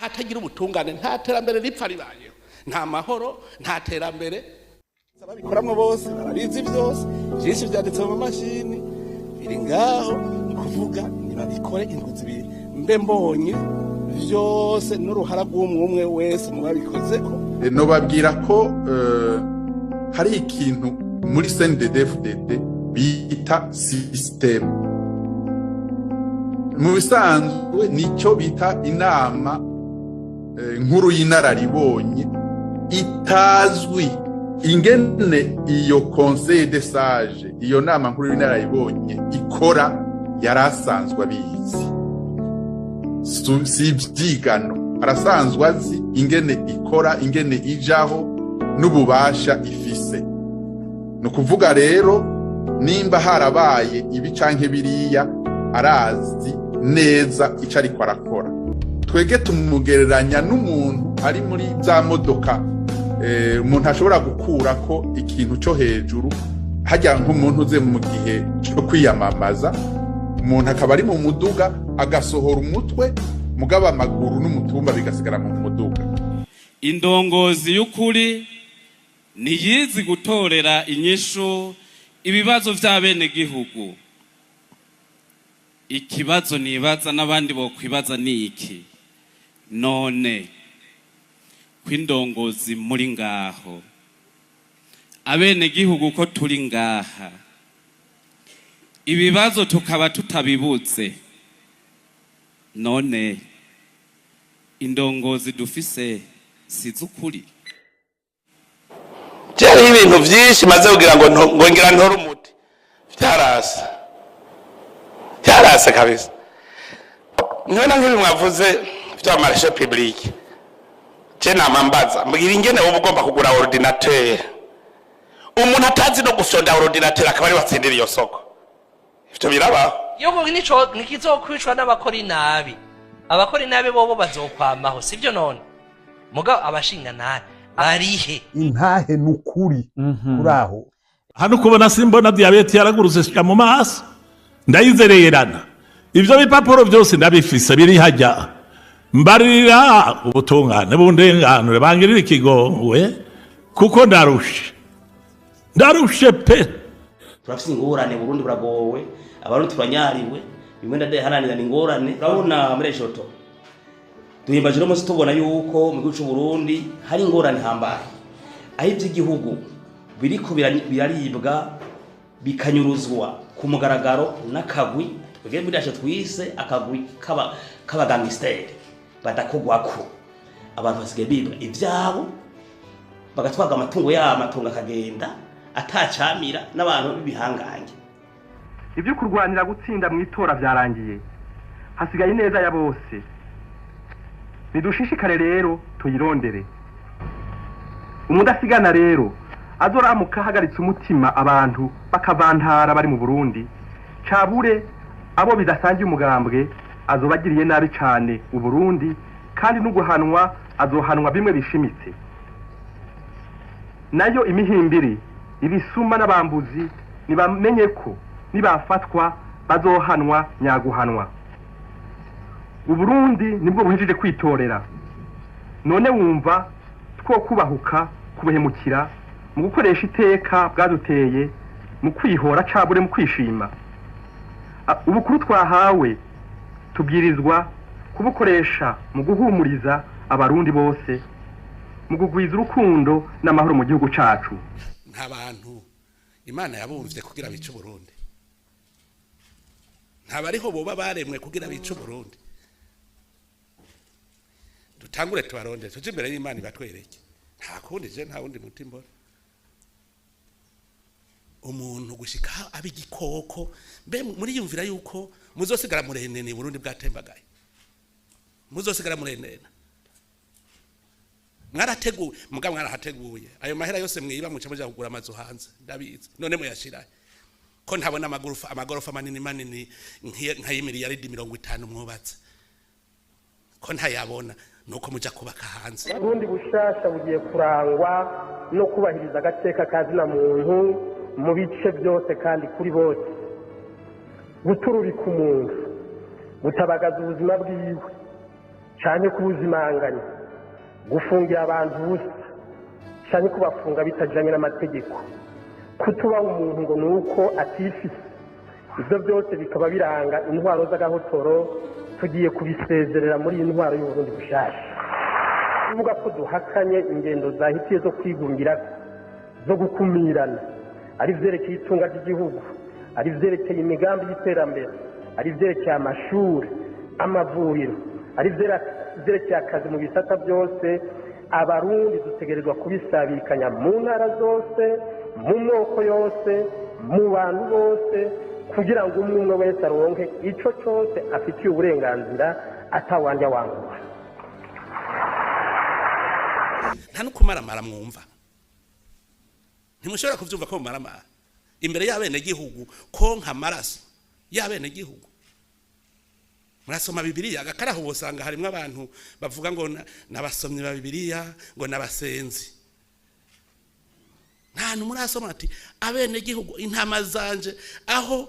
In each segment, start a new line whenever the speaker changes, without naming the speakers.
hatagira ubutungane nta terambere ripfa ribayeho, nta mahoro, nta terambere. Ababikoramwo bose barabizi byose, byinshi byanditse mu mashini biri ngaho, kuvuga nibabikore indwi zibiri mbe mbonye byose n'uruhara rw'umwe wese mu babikozeko.
Nobabwira ko hari ikintu muri CNDD-FDD bita system. Mu bisanzwe nicyo bita inama nkuru y'inararibonye itazwi ingene iyo conseil des sages, iyo nama nkuru y'inararibonye ikora yarasanzwe abizi. Si ibyigano, arasanzwe azi ingene ikora, ingene ijaho n'ububasha ifise. No kuvuga rero nimba harabaye ibi canke biriya arazi neza icyo ariko arakora. Twege tumugereranya n'umuntu ari muri za modoka, umuntu ashobora gukura ko ikintu cyo hejuru, hajya nk'umuntu uze mu gihe cyo kwiyamamaza, umuntu akaba ari mu muduga agasohora umutwe mugaba amaguru n'umutumba bigasigara mu muduga.
Indongozi y'ukuri niyizi gutorera inyishu ibibazo vy'abene gihugu. Ikibazo nibaza n'abandi bo kwibaza ni iki? None kw'indongozi muri ngaho, abene gihugu ko turi ngaha, ibibazo tukaba tutabibuze, none indongozi dufise sizukuri?
Cyari ibintu byinshi maze kugira ngo ngira ntore umuti, byarase kabisa. None nk'ibi mwavuze bya marché public, je namambaza mbwira ingene wowe ugomba kugura ordinateur, umuntu atazi no gufyonda ordinateur akaba ari watsindira iyo soko. Ivyo biraba
yoko nikizokwicwa n'abakora inabi. Abakora inabi bobo bazokwamaho, sivyo? None mugabo abashinga nabi arihe
intahe nukuri kuraho.
Hano kubona simbona diabete yaragurutse shika mu maso, ndayizererana ivyo bipapuro byose ndabifise biri hajya, mbarira ubutungane bundenganure bangirira ikigongwe kuko ndarushe pe.
Turafise ingorane, Burundi buragowe, abantu turanyariwe, bimwe ndadeharanira ingorane. Urabona muri Joto duhimbaje no musi tubona yuko mu gihugu cy'u Burundi hari ingorane hambaye, aho iby'igihugu biriko biraribwa bikanyuruzwa ku mugaragaro n'akagwi twege bidashe twise akagwi k'abagangisteri badakogwako. Abantu basigaye bibwa ivyabo bagatwaga amatungo y'amatungo akagenda atacamira n'abantu b'ibihangange.
Ibyo kurwanira gutsinda mu itora byarangiye, hasigaye neza ya bose. Nidushishikare rero tuyirondere. Umudasigana rero azoramuka hagaritse umutima abantu bakavantara bari mu Burundi, cabure abo bidasangiye umugambwe azobagiriye nabi cyane u Burundi, kandi n'uguhanwa azohanwa bimwe bishimitse. Nayo imihimbiri, ibisuma n'abambuzi nibamenye ko nibafatwa bazohanwa nyaguhanwa. U Burundi nibwo buhejeje kwitorera, none wumva two kubahuka kubuhemukira mu gukoresha iteka bwaduteye mu kwihora cabure mu kwishima. Ubukuru twahawe tubwirizwa kubukoresha mu guhumuriza abarundi bose, mu kugwiza urukundo n'amahoro mu gihugu cacu.
Ntabantu Imana yabumvye kugira bice Burundi, ntabariho boba baremwe kugira bice Burundi. Dutangure tubaronde tuje imbere y'Imana ibatwereke, nta kundi je nta wundi muti mbona. Umuntu gushika abigikoko mbe muri yumvira yuko muzosigara murenene Burundi bwatembagaye, muzosigara murenene. Mwarateguye muga mwarahateguye ayo mahera yose mwiba muce muja kugura amazu hanze ndabizi, none muyashira ko ntabona amagorofa manini nk'ay'imiliyaridi 50 mwubatse ko ntayabona, nuko muja kubaka hanze.
Burundi bushasha bugiye kurangwa no kubahiriza agateka kazina muntu mu bice byose kandi kuri bose, guturubika umuntu, gutabagaza ubuzima bwiwe, cyane kubuzimanganya gufungira abantu ubusa cyane kubafunga bitajanye n'amategeko kutuba umuntu ngo nuko atifise ibyo byose bikaba biranga intwaro z'agahotoro tugiye kubisezerera muri intwaro y'Uburundi bushasha kuvuga ko duhakanye ingendo zahitiye zo kwigungira zo gukumirana ari vyerekeye itunga ry'igihugu ari vyerekeye imigambi y'iterambere ari vyerekeye amashuri amavuriro ari vyerekeye akazi mu bisata byose abarundi dutegerezwa kubisabikanya mu ntara zose mu moko yose mu bantu bose kugira ngo umwe wese aronke ico cyose afitiye uburenganzira atawanja wangura
nta nukumaramara mwumva ntimushobora kuvyumva ko mumaramara imbere y'abene gihugu konka amaraso y'abene gihugu murasoma Bibiliya agakaraho bosanga harimwo abantu bavuga ngo nabasomyi ba Bibiliya ngo nabasenzi nta numurasoma ati abene gihugu intama zanje aho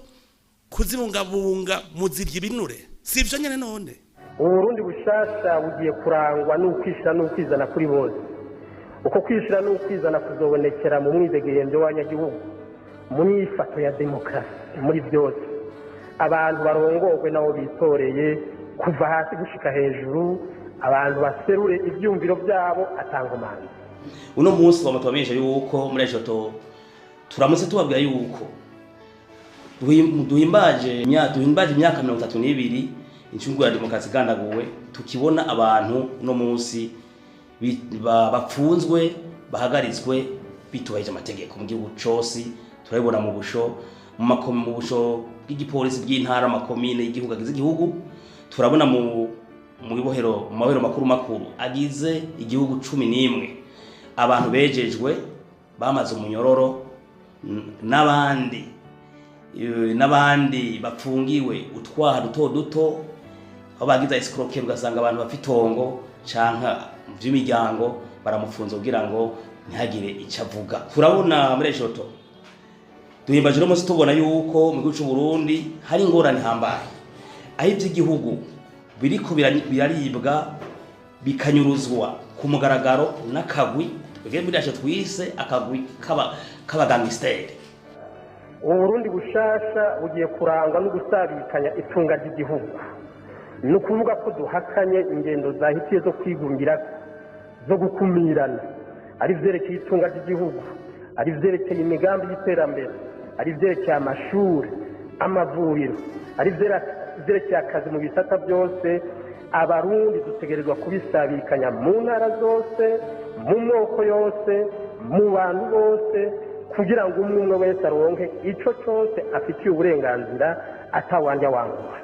kuzibungabunga muzirya ibinure sivyo nyene none
Uburundi bushasha bugiye kurangwa n'ukwishira n'ukwizana kuri bose uko kwishira n'ukwizana kuzobonekera mu mwidegembyo w'abanyagihugu mu myifato ya demokarasi muri byose abantu barongorwe nabo bitoreye kuva hasi gushika hejuru abantu baserure ibyumviro byabo atangomanzi
uno munsi bamutwamenyesha yuko muri ejo turamutse tubabwira yuko duhimbaje imyaka 32 incungu ya demokarasi gandaguwe tukibona abantu no munsi bapfunzwe bahagaritswe bitubahije amategeko mu gihugu cyose turabibona mu busho mu busho bw'igipolisi bw'intara amakomine y'igihugu agize igihugu turabona mu mahero makuru agize igihugu 11 abantu bejejwe bamaze umunyororo n'abandi bapfungiwe utwaha duto aho bagize escroquer ugasanga abantu bafitongo canka vy'imiryango baramufunza kugira ngo ntihagire icavuga turabona muri ejoto duhimbaje no tubona yuko mu gihugu cy'u Burundi hari ingorane hambaye aho iby'igihugu biriko biraribwa bikanyuruzwa ku mugaragaro n'akagwi twebwe twise akagwi k'abagangisteri
Uburundi bushasha bugiye kurangwa no gusabikanya itunga ry'igihugu ni ukuvuga ko duhakanye ingendo zahitiye zo kwigungira zo gukumirana ari vyerekeye itunga ry'igihugu ari vyerekeye imigambi y'iterambere ari vyerekeye amashuri amavuriro ari vyerekeye akazi mu bisata byose abarundi dutegerezwa kubisabikanya mu ntara zose mu moko yose mu bantu bose kugira ngo umwe wese aronke ico cyose afitiye uburenganzira atawanja wangura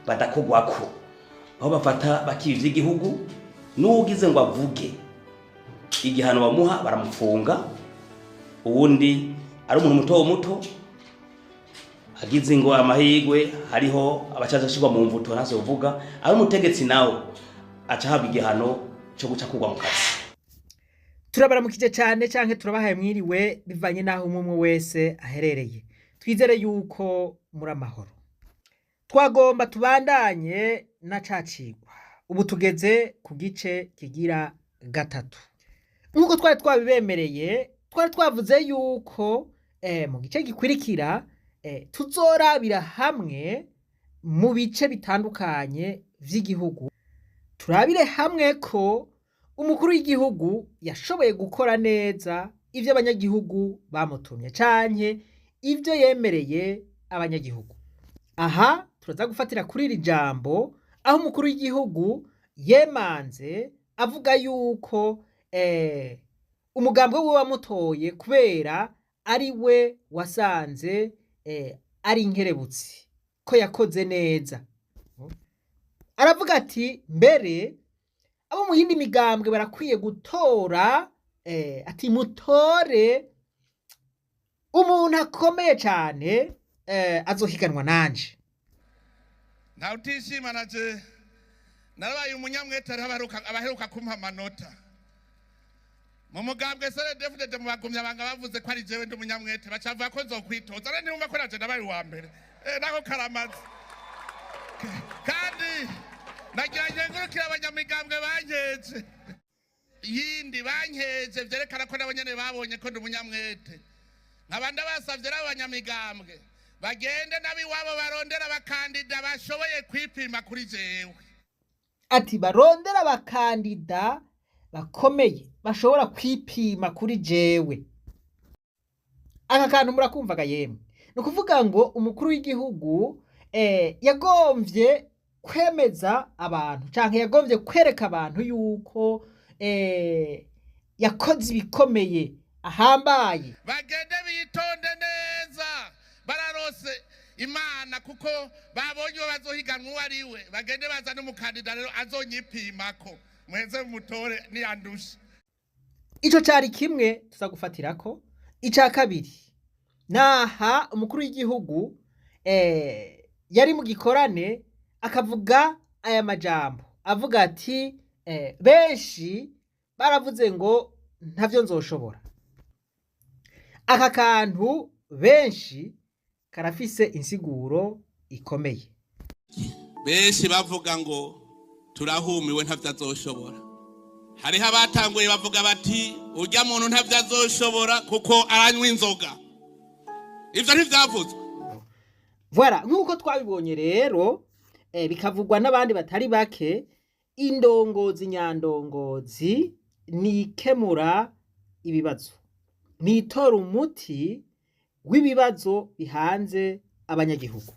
badakogwako aho bafata bakivye igihugu n'ugize ngo avuge igihano bamuha baramufunga uwundi ari umuntu muto agize ngo amahigwe hariho abacaje ashirwa mu mvuto ntase uvuga ari umutegetsi nawe acahabwa igihano cyo guca kugwa mu kazi
turabaramukije cyane canke turabahaye mwiriwe bivanye naho umwe wese aherereye twizere yuko muri amahoro twagomba tubandanye na cacigwa ubu tugeze ku gice kigira 3 nkuko twari twabibemereye twari twavuze yuko mu gice gikurikira tuzorabira hamwe mu bice bitandukanye vy'igihugu turabire hamwe ko umukuru w'igihugu yashoboye gukora neza ivyo abanyagihugu bamutumye canke ivyo yemereye abanyagihugu aha turaza gufatira kuri iri jambo aho umukuru w'igihugu yemanze avuga yuko umugambwe we wamutoye kubera ari we wasanze ari inkerebutsi ko yakoze neza aravuga ati mbere abo mu yindi migambwe barakwiye gutora ati mutore umuntu akomeye cyane azohiganwa nanje
nta utishima naje narabaye umunyamwete abaheruka kumpa amanota mu mugambwe sere defudede mu bagumya abanga bavuze ko ari jewe ndi umunyamwete bacavuga ko nzokwitoza ari niba ko naje nabaye wa mbere nako karamaze nagira ngengurukira abanyamigambwe bankeje yindi bankeje vyerekana ko nabo nyene babonye ko ndi umunyamwete nkabanda basavye abanyamigambwe bagende nabiwabo barondera abakandida bashoboye kwipima kuri jewe.
Ati barondera abakandida bakomeye bashobora kwipima kuri jewe. Aka kantu murakumvaga yemwe, ni ukuvuga ngo umukuru w'igihugu yagomvye kwemeza abantu canke yagomvye kwereka abantu yuko yakoze ibikomeye ahambaye.
Bagende bitonde neza bararose Imana kuko babonye bazohiganwa wariwe, bagende baza n'umukandida rero azonyipimako mweze mutore niyandusha.
Ico cari kimwe tuzagufatirako. Ica kabiri, naha umukuru w'igihugu yari mu gikorane akavuga aya majambo avuga ati benshi baravuze ngo ntavyo nzoshobora. Aka kantu benshi karafise insiguro ikomeye.
Benshi bavuga ngo turahumiwe ntavyo azoshobora. Hariho abatanguye bavuga bati urya muntu ntavyo azoshobora kuko aranywa inzoga. Ivyo ntivyavuzwe.
Voilà, nk'uko twabibonye rero bikavugwa n'abandi batari bake, indongozi nyandongozi nikemura ibibazo, nitora umuti w'ibibazo bihanze abanyagihugu.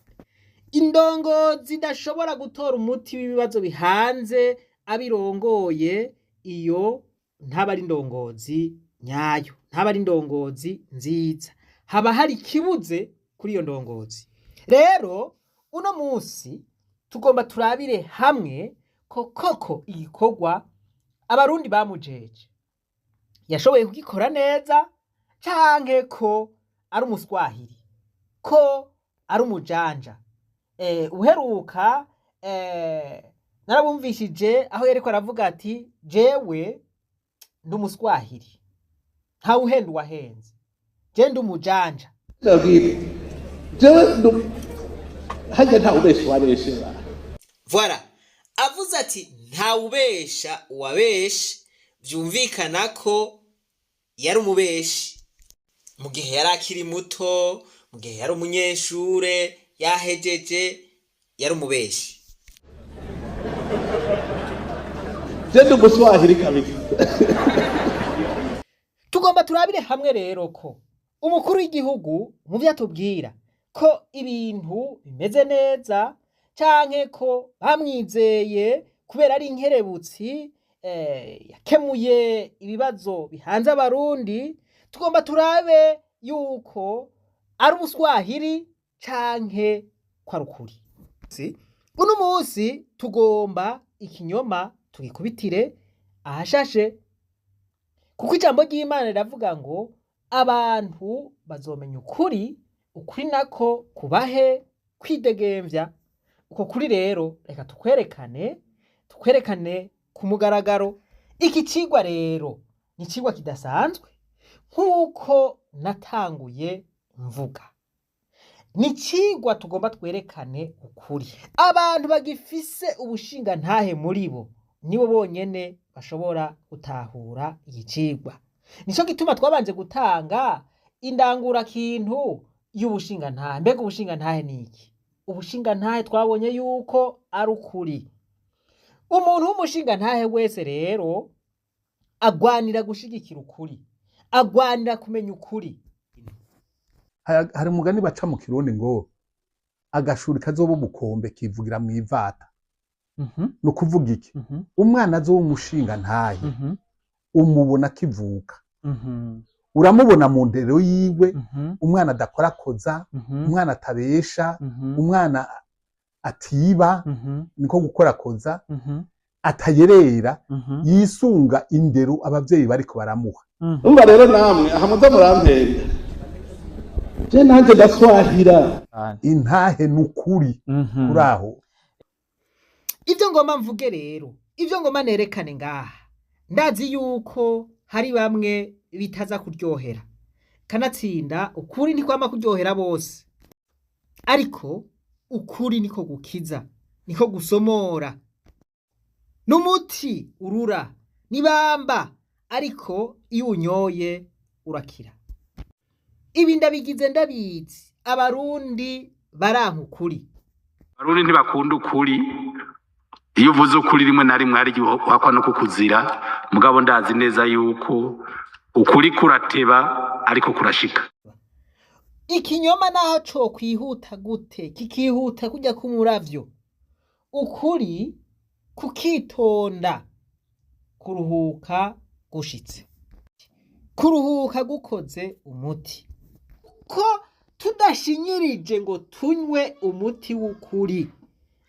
Indongozi idashobora gutora umuti w'ibibazo bihanze abirongoye, iyo ntaba ari indongozi nyayo, ntaba ari indongozi nziza, haba hari ikibuze kuri iyo ndongozi. Rero uno munsi tugomba turabire hamwe ko koko igikorwa abarundi bamujeje yashoboye kugikora neza canke ko ari umuswahili, ko ari umujanja. Uheruka narabumvishije aho yariko aravuga ati jewe ndi umuswahili ntawe uhenda uwahenze, je ndi umujanja. Voilà, avuze ati ntawubesha uwabeshe, vyumvikana ko yari umubeshi mu gihe yari akiri muto, mu gihe yari umunyeshure yahejeje, yari umubeshi. Tugomba turabire hamwe rero ko umukuru w'igihugu mu vyo atubwira ko ibintu bimeze neza canke ko bamwizeye kubera ari inkerebutsi yakemuye ibibazo bihanze abarundi, tugomba turabe yuko ari ubuswahili canke ko ari ukuri. Uno munsi tugomba ikinyoma tugikubitire ahashashe, kuko ijambo ry'Imana riravuga ngo abantu bazomenya ukuri, ukuri nako kubahe kwidegemvya. Uko kuri rero reka tukwerekane ku mugaragaro. Iki cigwa rero ni cigwa kidasanzwe nk'uko natanguye mvuga, ni cigwa tugomba twerekane ukuri. Abantu bagifise ubushinga ntahe muri bo nibo bonyene bashobora gutahura iki cigwa. Nico gituma twabanje gutanga indangura kintu y'ubushinga ntahe. Mbega ubushinga ntahe niki? Ubushinga ntahe twabonye yuko ari ukuri. Umuntu w'umushinga ntahe wese rero agwanira gushigikira ukuri, agwanira kumenya ukuri.
Hari umugani baca mu Kirundi ngo agashuri kazoba ubukombe kivugira mu ivata. No kuvuga iki? Umwana azo w'umushinga ntahe umubona kivuka, uramubona mu ndero yiwe, umwana adakora koza, umwana atabesha, umwana atiba, niko gukora koza, atayerera, yisunga indero abavyeyi bariko baramuha.
Umva rero namwe aha muza murampenda, je nanje ndaswahira
intahe n'ukuri kuraho.
Ivyo ngoma mvuge rero, ivyo ngoma nerekane ngaha, ndazi yuko hari bamwe bitaza kuryohera, kanatsinda ukuri ntikwama kuryohera bose, ariko ukuri niko gukiza, niko gusomora. n'umuti urura nibamba ariko iyo unyoye urakira. Ibi ndabigize ndabizi abarundi baranka ukuri.
Abarundi ntibakunda ukuri. Iyo uvuze ukuri rimwe na rimwe hari igihe uhakwa no kukuzira, mugabo ndazi neza yuko ukuri kurateba ariko kurashika.
Ikinyoma naho co kwihuta gute kikihuta kujya kumuravyo, ukuri kukitonda, kuruhuka gushitse, kuruhuka gukoze umuti. Ko tudashinyirije ngo tunywe umuti w'ukuri,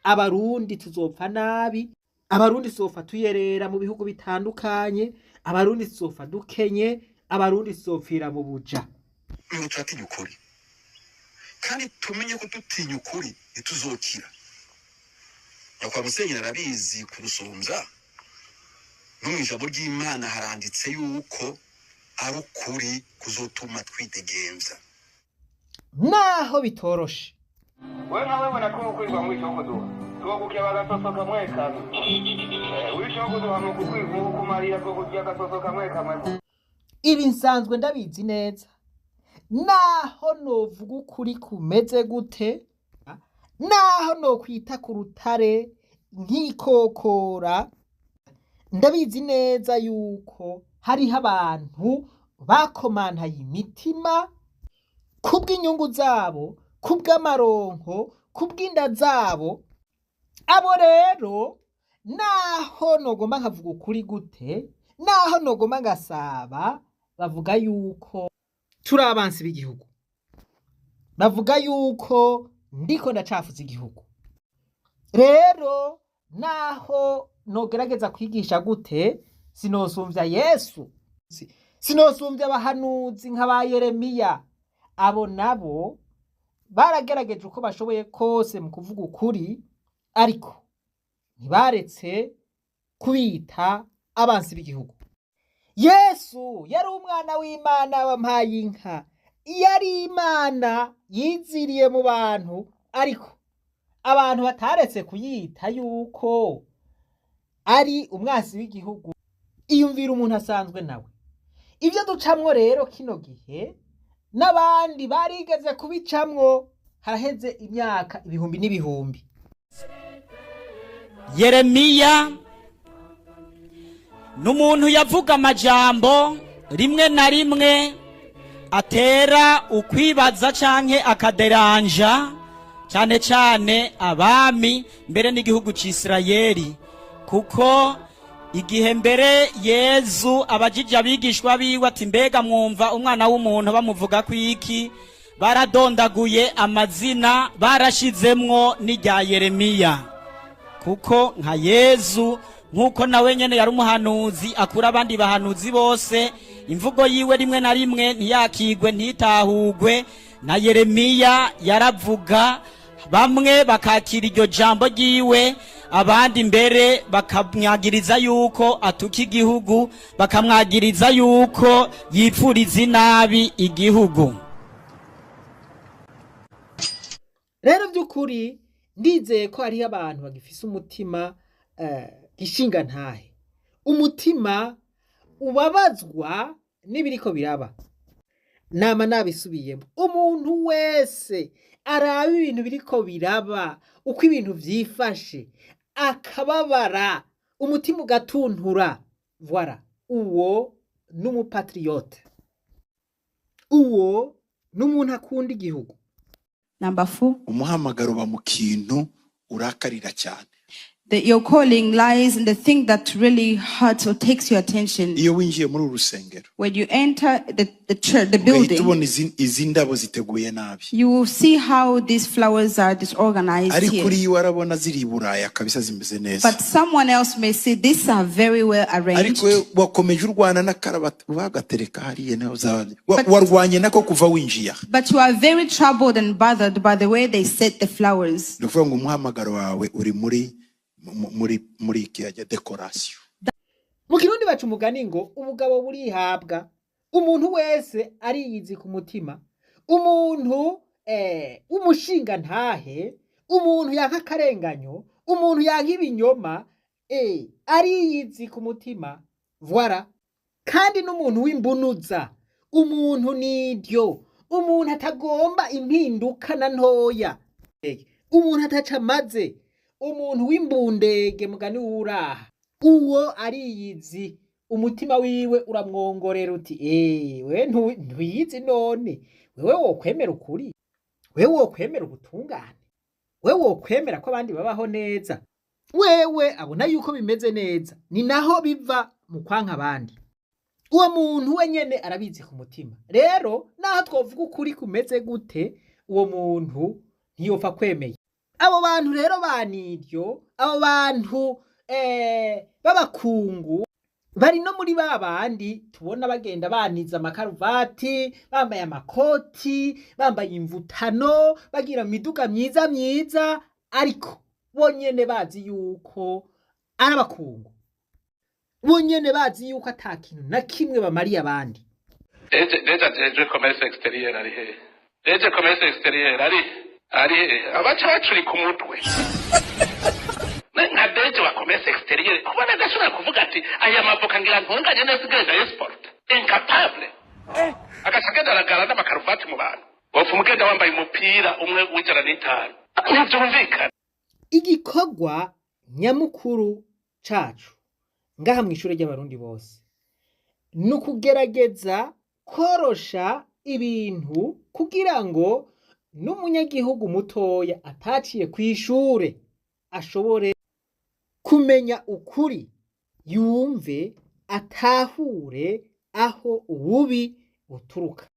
abarundi tuzopfa nabi, abarundi tuzopfa tuyerera mu bihugu bitandukanye, abarundi tuzopfa dukenye, abarundi tuzopfira mu buja.
Ngo turatinya ukuri kandi tumenye ko dutinya ukuri ntituzokira. Nyakwa Musenyeri arabizi kurusumbya, no mu ijambo ry'Imana haranditse yuko ari ukuri kuzotuma twidegemvya
naho bitoroshe.
Wewe nawe bona ko kwigwa mu cyokozo tubagukiye bagasosoka mwekano wishokozo hamwe kukwivuga kumarira ko kujya gasosoka mwekano.
Ibi nsanzwe ndabizi neza, naho novuga ukuri kumeze gute, naho no kwita ku rutare nkikokora, ndabizi neza yuko hariho abantu bakomantaye imitima kubw'inyungu zabo, kubw'amaronko, kubw'inda zabo. Abo rero naho nogomba nkavuga ukuri gute, naho nogomba ngasaba, bavuga yuko turi abansi b'igihugu, bavuga yuko ndiko ndacafuza igihugu. Rero naho nogerageza kwigisha gute, sinosumbya Yesu, sinosumbya abahanuzi nk'aba Yeremiya. Abo nabo baragerageje uko bashoboye kose mu kuvuga ukuri, ariko ntibaretse kubita abansi b'igihugu. Yesu yari umwana w'Imana wampaye inka, yari Imana yiziriye mu bantu, ariko abantu bataretse kuyita yuko ari umwasi w'igihugu. Iyumvira umuntu asanzwe nawe. Ibyo ducamwo rero kino gihe n'abandi barigeze kubicamwo haraheze imyaka ibihumbi n'ibihumbi.
Yeremiya n'umuntu yavuga amajambo rimwe na rimwe atera ukwibaza canke akaderanja cyane cyane abami mbere n'igihugu c'Isirayeli, kuko igihe mbere Yezu abajije abigishwa biwe ati mbega mwumva umwana w'umuntu bamuvuga ko iki, baradondaguye amazina barashizemwo n'irya Yeremiya, kuko nka Yezu nkuko nawe nyene yari umuhanuzi akura abandi bahanuzi bose, imvugo yiwe rimwe na rimwe ntiyakigwe ntitahugwe, na Yeremiya yaravuga, bamwe bakakira iryo jambo ryiwe, abandi mbere bakamwagiriza yuko atuka igihugu, bakamwagiriza yuko yipfuriza inabi igihugu.
Rero by'ukuri ndizeye ko hariho abantu bagifise umutima gishinga ntahe, umutima ubabazwa n'ibiriko biraba. Nama nabisubiyemo, umuntu wese araba ibintu biriko biraba, uko ibintu vyifashe, akababara, umutima ugatuntura, voilà, uwo n'umupatriote, uwo n'umuntu akunda igihugu.
Number 4,
umuhamagaro ba mu kintu urakarira cyane.
Your calling lies in the thing that really hurts or takes your attention.
Iyo winjiye muri urusengero,
when you enter the church, the building,
tubona izi ndabo ziteguye nabi,
you will see how these flowers are disorganized
ari
here.
kuri yo arabona ziri buraya kabisa zimeze neza,
But someone else may say these are very well arranged.
ariko wakomeje urwana n'akarabati bagatereka hariye naho zaje warwanye nako kuva winjiye.
But you are very troubled and bothered by the way they set the flowers.
Ndavuga ngo umuhamagaro wawe uri muri kiyaje decoration.
Mu Kirundi baca umugani ngo ubugabo burihabwa, umuntu wese ariyizi ku mutima, umuntu umushinga ntahe, umuntu yanka akarenganyo, umuntu yanka ibinyoma, ariyizi ku mutima voila. Kandi n'umuntu w'imbunuza, umuntu niryo, umuntu atagomba impinduka na ntoya, umuntu ataca amaze, umuntu w'imbundege mugani w'uraha, uwo ariyizi, umutima wiwe uramwongorera uti we ntuyizi none, wewe wokwemera ukuri, wewe wokwemera ubutungane, wewe wokwemera ko abandi babaho neza, wewe abona yuko bimeze neza, ni naho biva mu kwanka abandi. Uwo muntu wenyene arabizi ku mutima. Rero naho twovuga ukuri kumeze gute, uwo muntu ntiyopfa kwemeye. Abo bantu rero baniryo, abo bantu b'abakungu bari no muri ba bandi tubona bagenda baniza amakaruvati, bambaye amakoti, bambaye imvutano, bagira miduga myiza myiza, ariko bonyene bazi yuko ari abakungu, bonyene bazi yuko ata kintu na kimwe bamariye abandi.
Deje commerce exterieur ari he? Deje commerce exterieur ari he? Abaca bacuri ku mutwe. Nka deje wa commerce exterieur kubona agashobora kuvuga ati aya mavoka ngira ntunganye neza igenda export incapable. Agashagenda aragara n'amakaruvati mu bantu. Wofu umugenda wambaye umupira umwe w'ijana n'itanu. Ntibyumvikana.
Igikorwa nyamukuru cacu ngaha mw'ishure ry'abarundi bose nukugerageza korosha ibintu kugira ngo n'umunyagihugu mutoya ataciye kw'ishure ashobore kumenya ukuri, yumve, atahure aho ububi buturuka.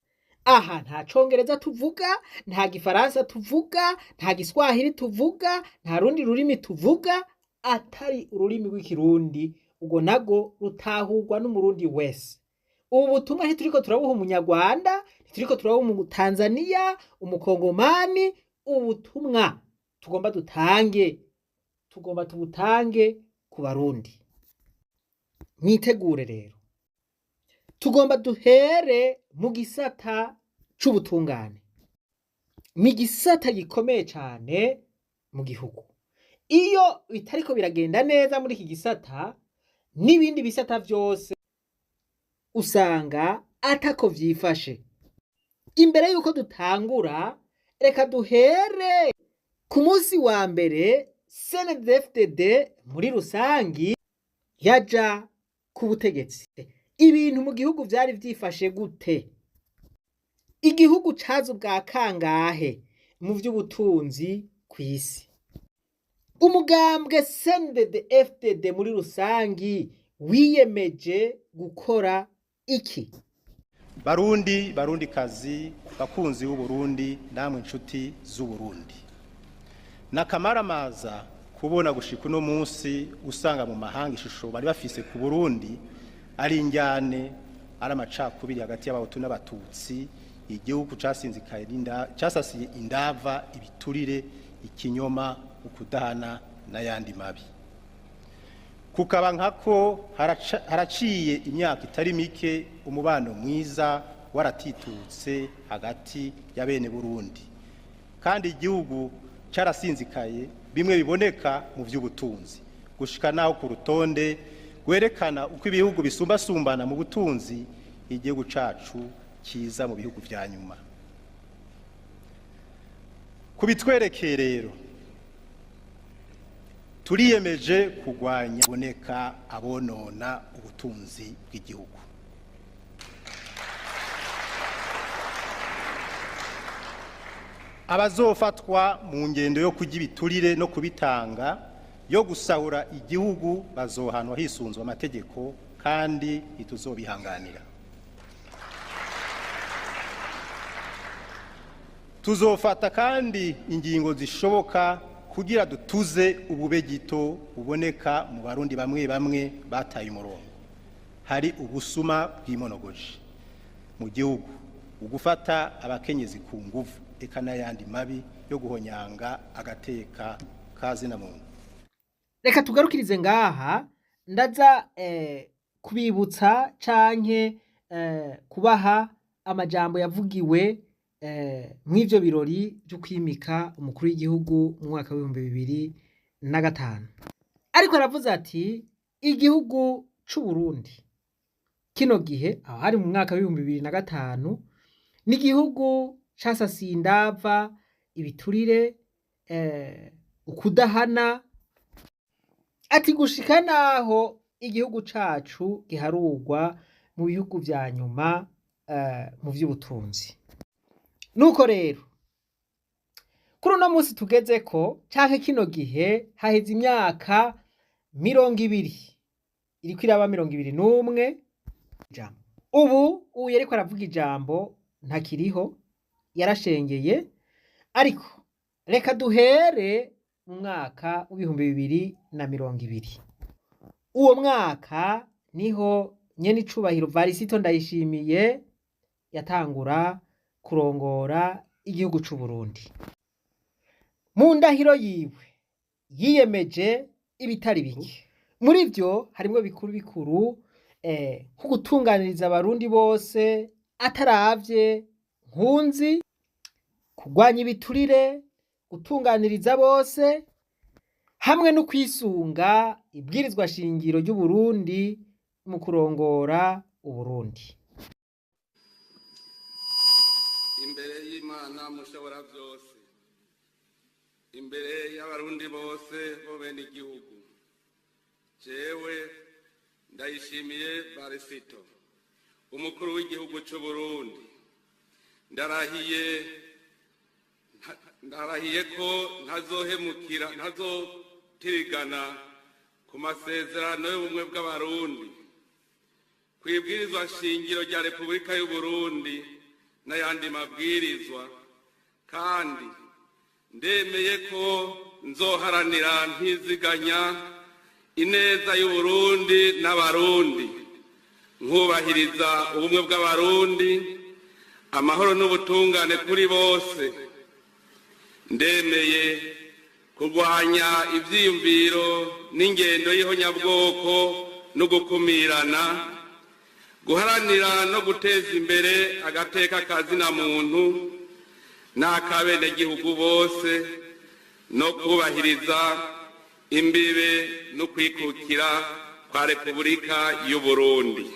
Aha nta congereza tuvuga, nta gifaransa tuvuga, nta giswahili tuvuga, nta rundi rurimi tuvuga atari ururimi rw'ikirundi, ubwo nago rutahurwa n'umurundi wese. Ubu butumwa ntituriko turabuha umunyarwanda, ntituriko turabuha umutanzaniya, umukongomani. Ubutumwa tugomba tubutange ku barundi. Mwitegure rero, tugomba duhere mu gisata c'ubutungane, ni gisata gikomeye cane mu gihugu. Iyo bitariko biragenda neza muri iki gisata, n'ibindi bisata vyose usanga atako vyifashe. Imbere yuko dutangura, reka duhere ku munsi wa mbere CNDD-FDD muri rusangi yaja ku butegetsi. Ibintu mu gihugu vyari vyifashe gute? Igihugu cazo bwa kangahe mu vy'ubutunzi kw'isi? Umugambwe CNDD-FDD muri rusangi wiyemeje gukora iki?
Barundi kazi, bakunzi b'Uburundi, namwe inshuti z'Uburundi. Nakamaramaza kubona gushika uno munsi usanga mu mahanga ishusho bari bafise ku Burundi ari injyane, ari amacakubiri hagati y'abahutu n'abatutsi, igihugu casasiye indava, ibiturire, ikinyoma, ukudahana n'ayandi mabi. Kukaba nkako haraciye imyaka itari mike umubano mwiza waratitutse hagati ya bene Burundi, kandi igihugu carasinzikaye bimwe biboneka mu vy'ubutunzi, gushika naho ku rutonde gwerekana uko ibihugu bisumbasumbana mu butunzi igihugu cacu kiza mu bihugu vya nyuma. Kubitwerekeye rero, turiyemeje kugwanya boneka abonona ubutunzi bw'igihugu. Abazofatwa mu ngendo yo kurya ibiturire no kubitanga, yo gusahura igihugu, bazohanwa hisunzwe amategeko kandi ntituzobihanganira. Tuzofata kandi ingingo zishoboka kugira dutuze ubube gito buboneka mu Barundi bamwe bamwe bataye umurongo. Hari ubusuma bw'imonogoje mu gihugu, ugufata abakenyezi ku nguvu, eka n'ayandi mabi yo guhonyanga agateka kazina muntu.
Reka tugarukirize ngaha, ndaza kubibutsa canke kubaha amajambo yavugiwe mw'ivyo birori byo kwimika umukuru w'igihugu mu mwaka wa 2005. ariko aravuze ati igihugu c'u Burundi kino gihe aho hari mu mwaka w'ibihumbi 2005 ni igihugu casasiye indava ibiturire ukudahana ati gushika naho igihugu cacu giharurwa mu bihugu vya nyuma mu vy'ubutunzi. Nuko rero kuri uno munsi tugeze ko canke kino gihe haheze imyaka 20 iriko iraba 21 ijambo. Ubu yariko aravuga ijambo ntakiriho yarashengeye, ariko reka duhere mu mwaka w'ibihumbi 2020. Uwo mwaka niho nyene icubahiro Varisito Ndayishimiye yatangura kurongora igihugu c'u Burundi. Mu ndahiro yiwe yiyemeje ibitari bike, muri vyo harimwo bikuru bikuru nko gutunganiriza abarundi bose ataravye nkunzi, kugwanya ibiturire, gutunganiriza bose, hamwe no kwisunga ibwirizwa shingiro ry'u Burundi mu kurongora Uburundi.
Imbere y'Imana mushobora byose, imbere y'abarundi bose bo bene igihugu, jewe Ndayishimiye Varisito, umukuru w'igihugu c'u Burundi, ndarahiye ko ntazotirigana ku masezerano y'ubumwe bw'abarundi, kwibwirizwa shingiro rya Repubulika y'u Burundi n'ayandi mabwirizwa, kandi ndemeye ko nzoharanira ntiziganya ineza y'u Burundi n'abarundi, nkubahiriza ubumwe bw'abarundi, amahoro n'ubutungane kuri bose. Ndemeye kurwanya ivyiyumviro n'ingendo y'ihonyabwoko no gukumirana, guharanira no guteza imbere agateka kazina muntu n'akabenegihugu bose, no kubahiriza imbibe no kwikukira kwa Repubulika y'u Burundi.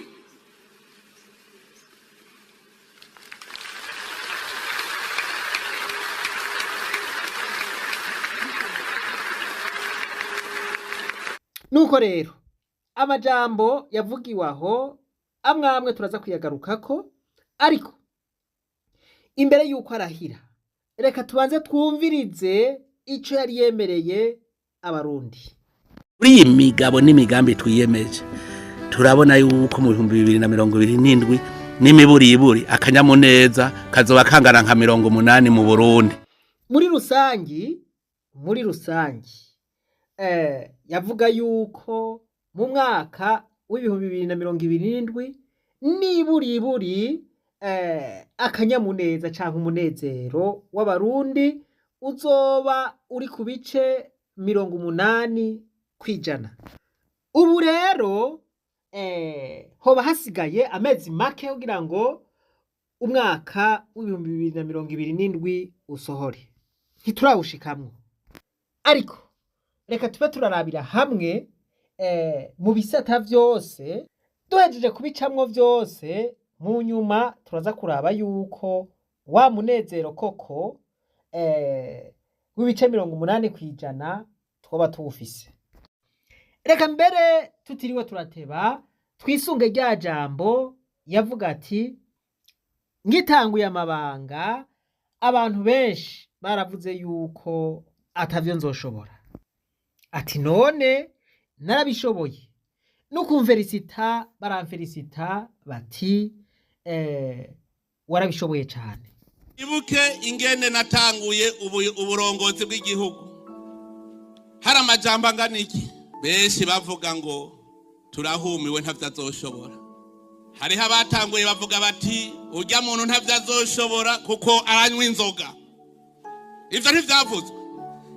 Nuko rero amajambo yavugiwe aho amwe turaza kuyagarukako, ariko imbere yuko arahira reka tubanze twumvirize ico yari yemereye abarundi.
Muri iyi migabo n'imigambi twiyemeje turabona yuko mu 2027 n'imiburiburi akanyamuneza kazoba kangana nka 80 mu Burundi.
Muri rusangi yavuga yuko mu mwaka w'ibihumbi 2027 niburiburi akanyamuneza canke umunezero w'abarundi uzoba uri ku bice 80 kwijana. Ubu rero hoba hasigaye amezi make kugira ngo umwaka w'ibihumbi 2027 usohore, ntiturawushikamwo, ariko reka tube turarabira hamwe mu bisata vyose, duhejeje kubicamwo vyose, mu nyuma turaza kuraba yuko wa munezero koko w'ibice 80 kwijana twoba tuwufise. Reka mbere tutiriwe turateba twisunge rya jambo yavuga ati ngitanguye amabanga abantu benshi baravuze yuko atavyo nzoshobora, ati none narabishoboye. Nukumverisita baramferisita bati warabishoboye cyane.
Ibuke ingene natanguye uburongozi bw'igihugu, hari amajambo angana iki, benshi bavuga ngo turahumiwe ntavyo azoshobora. Hariho abatanguye bavuga bati urya muntu ntavyo azoshobora kuko aranywa inzoga. Ivyo ntivyavuzwe,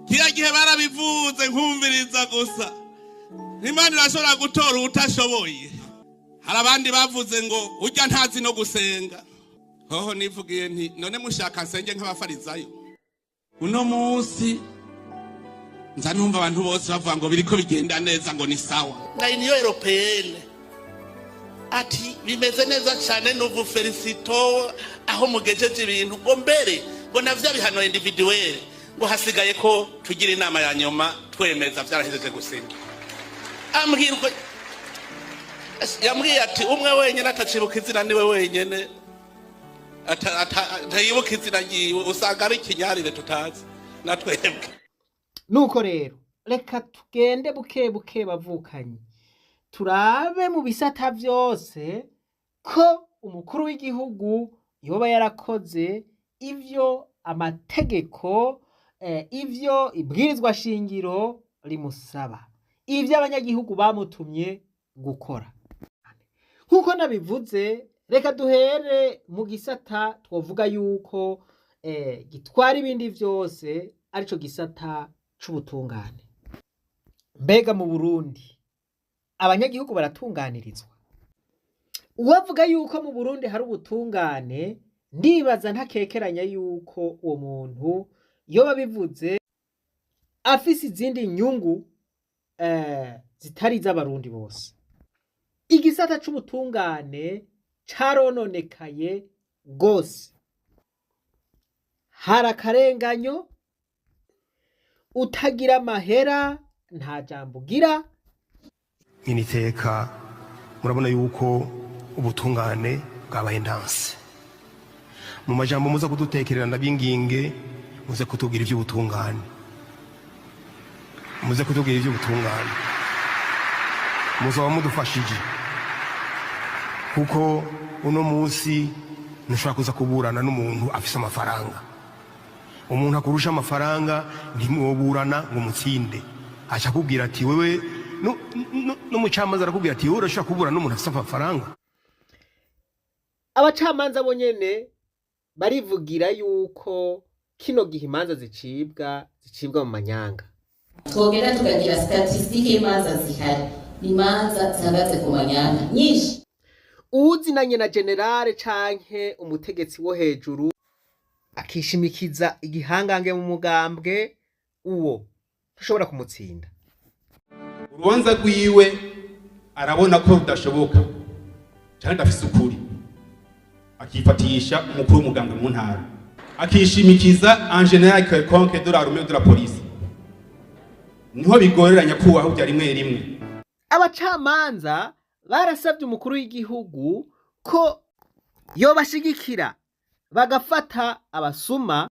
kiriya gihe barabivuze nkumviriza gusa. Imana irashobora gutora utashoboye. Hari abandi bavuze ngo urya ntazi no gusenga. Hoho nivugiye nti none mushaka nsenge nk'abafarizayo. Uno munsi
nza numva abantu bose bavuga ngo biriko bigenda neza ngo ni sawa na uniyo europeyene ati bimeze neza cyane n'ubu felicito aho mugejeje ibintu ngo mbere ngo navyo bihano individuel ngo hasigaye ko tugira inama ya nyuma twemeza vyarahejeje gusinda ambwirwa yambwiye ati umwe wenyene atacibuka izina niwe wenyene atayibuka izina ryiwe usanga ari ikinyarire tutazi natwebwe.
Nuko rero reka tugende buke buke bavukanye turabe mu bisata vyose ko umukuru w'igihugu yoba yarakoze ivyo amategeko ivyo ibwirizwa shingiro rimusaba ivyo abanyagihugu bamutumye gukora. Nkuko nabivuze reka duhere mu gisata twovuga yuko gitwara ibindi vyose arico gisata c'ubutungane. Mbega mu Burundi abanyagihugu baratunganirizwa? Uwavuga yuko mu Burundi hari ubutungane ndibaza ntakekeranya yuko uwo muntu yoba bivuze afise izindi nyungu zitari z'abarundi bose. Igisata c'ubutungane carononekaye gose, hari akarenganyo, utagira amahera nta jambo ugira.
Initeka murabona yuko ubutungane bwabaye ndanse. Mu majambo muza kudutekerera ndabinginge muze kutubwira ivy'ubutungane, muze kutubwira ivy'ubutungane, muzoba mudufashije kuko uno munsi ntushobora kuza kuburana n'umuntu afise amafaranga. Umuntu akurusha amafaranga ntimwoburana ngo mutsinde, aca kubwira ati wewe n'umucamanza arakubwira ati wowe urashobora kuburana n'umuntu afise amafaranga.
Abacamanza bo nyene barivugira yuko kino gihe imanza zicibwa mu manyanga.
Twogera tukagira statistike y'imanza zihari, imanza zihagaze ku manyanga nyinshi.
Uzinanye na generale canke umutegetsi wo hejuru akishimikiza igihangange mu mugambwe uwo tushobora kumutsinda.
Urubanza rwiwe arabona ko rudashoboka cyane ndafise ukuri, akifatisha umukuru w'umugambwe mu ntara, akishimikiza en general quelconque de l'armée de la police. Niho bigoreranya kubaho bya rimwe rimwe.
Abacamanza barasabye umukuru w'igihugu ko yobashigikira bagafata abasuma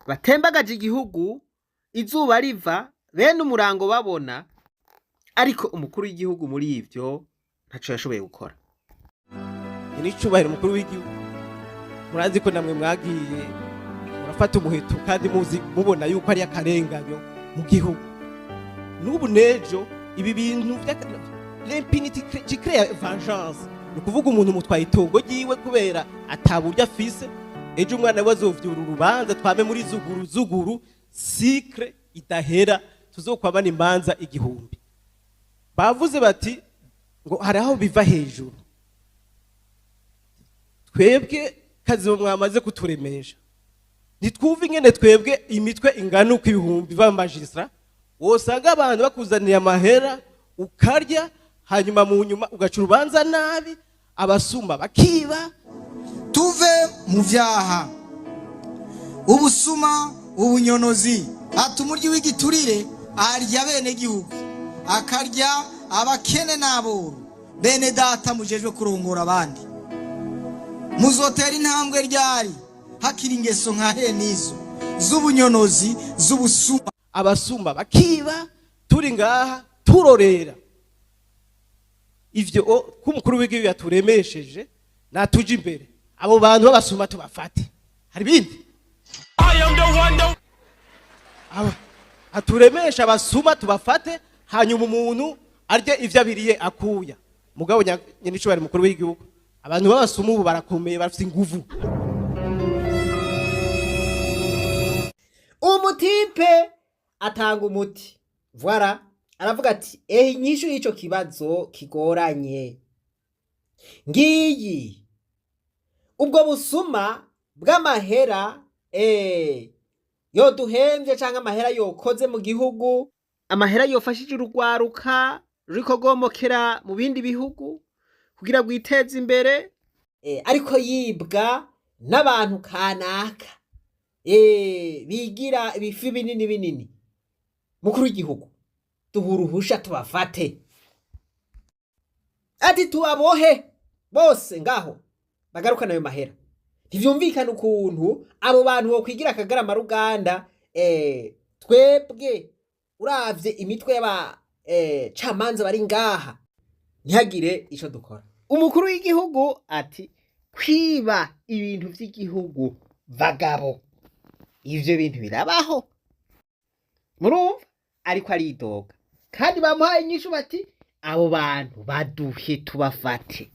batembagaje igihugu izuba riva bene umurango babona, ariko umukuru w'igihugu muri ivyo ntaco yashoboye gukora.
Nicubahiro umukuru w'igihugu, murazi ko namwe mwagiye murafata umuheto kandi muzi mubona yuko ari akarenganyo mu gihugu. N'ubu nejo ibi bintu l'impunité qui crée vengeance, ni kuvuga umuntu mutwaye itongo ryiwe kubera ataburyo afise, ejo umwana we azovyura urubanza twame muri zuguru cycle idahera, tuzokwabana imanza igihumbi. Bavuze bati ngo hari aho biva hejuru, twebwe kazi mwamaze kuturemesha, nitwumva ingene twebwe imitwe ingana uko ibihumbi b'amagistra wosanga abantu bakuzaniye amahera ukarya, hanyuma mu nyuma ugaca urubanza nabi, abasuma bakiba.
Tuve mu vyaha, ubusuma, ubunyonozi. Ati umuryi w'igiturire arya bene gihugu, akarya abakene n'aboro. Bene data mujejwe kurongora abandi, muzotera intambwe ryari hakiri ingeso nka henizo z'ubunyonozi, z'ubusuma.
Abasuma bakiba, turi ngaha turorera. Ivyo ko umukuru w'igihugu yaturemesheje natuje imbere, abo bantu babasuma tubafate. Hari bindi aturemesha abasuma tubafate, hanyuma umuntu arye ivyo abiriye akuya. Mugabo nyenicubahiro umukuru w'igihugu, abantu babasuma ubu barakomeye, bafite inguvu.
Umutipe atanga umuti, voilà, aravuga ati inyishu y'ico kibazo kigoranye ngiyi. Ubwo busuma bw'amahera yo duhemvye canke amahera yokoze mu gihugu amahera yofashije urugwaruka ruriko gomokera mu bindi bihugu kugira gwiteze imbere ariko yibwa n'abantu kanaka bigira ibifi binini binini. Mukuru w'igihugu duha uruhusha tubafate, ati tubabohe bose ngaho bagarukana ayo mahera. Ntivyumvikana ukuntu abo bantu bo kwigira akagarama ruganda twebwe uravye imitwe y'aba camanza bari ngaha ntihagire ico dukora. Umukuru w'igihugu ati kwiba ibintu vy'igihugu bagabo, ivyo bintu birabaho. Murumva ariko aridoga kandi bamuhaye inyishu bati abo bantu baduhe tubafate.